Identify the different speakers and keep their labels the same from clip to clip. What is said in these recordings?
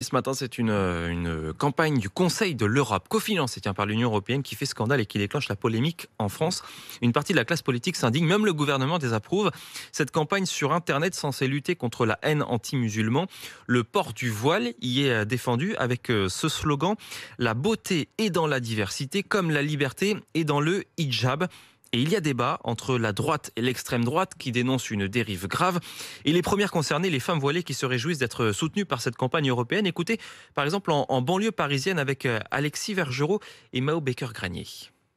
Speaker 1: Ce matin, c'est une campagne du Conseil de l'Europe, cofinancée par l'Union européenne, qui fait scandale et qui déclenche la polémique en France. Une partie de la classe politique s'indigne, même le gouvernement désapprouve. Cette campagne sur Internet censée lutter contre la haine anti-musulman. Le port du voile y est défendu avec ce slogan: la beauté est dans la diversité, comme la liberté est dans le hijab. Et il y a débat entre la droite et l'extrême droite qui dénoncent une dérive grave. Et les premières concernées, les femmes voilées qui se réjouissent d'être soutenues par cette campagne européenne. Écoutez, par exemple, en banlieue parisienne avec Alexis Vergerot et Mao Baker-Granier.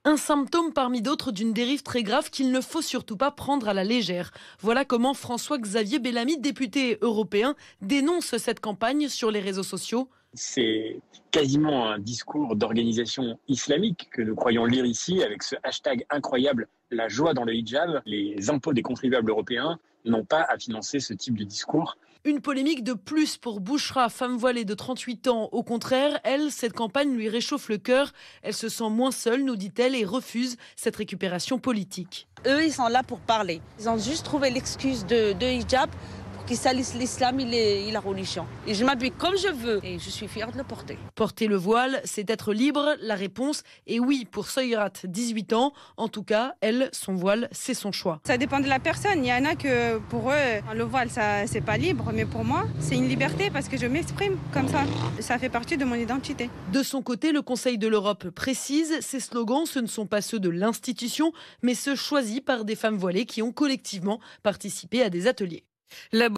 Speaker 2: Un symptôme parmi d'autres d'une dérive très grave qu'il ne faut surtout pas prendre à la légère. Voilà comment François-Xavier Bellamy, député européen, dénonce cette campagne sur les réseaux sociaux.
Speaker 3: C'est quasiment un discours d'organisation islamique que nous croyons lire ici avec ce hashtag incroyable, la joie dans le hijab. Les impôts des contribuables européens n'ont pas à financer ce type de discours.
Speaker 2: Une polémique de plus pour Bouchra, femme voilée de 38 ans. Au contraire, elle, cette campagne lui réchauffe le cœur. Elle se sent moins seule, nous dit-elle, et refuse cette récupération politique.
Speaker 4: Eux, ils sont là pour parler. Ils ont juste trouvé l'excuse de hijab pour qu'ils salissent l'islam et la religion. Et je m'habille comme je veux et je suis fière de le porter.
Speaker 2: Porter le voile, c'est être libre. La réponse est oui pour Soyrat, 18 ans. En tout cas, elle, son voile, c'est son choix.
Speaker 5: Ça dépend de la personne. Il y en a que pour eux, le voile, ça, c'est pas libre. Mais pour moi, c'est une liberté parce que je m'exprime comme ça. Ça fait partie de mon identité.
Speaker 2: De son côté, le Conseil de l'Europe précise, ces slogans, ce ne sont pas ceux de l'institution, mais ceux choisis par des femmes voilées qui ont collectivement participé à des ateliers.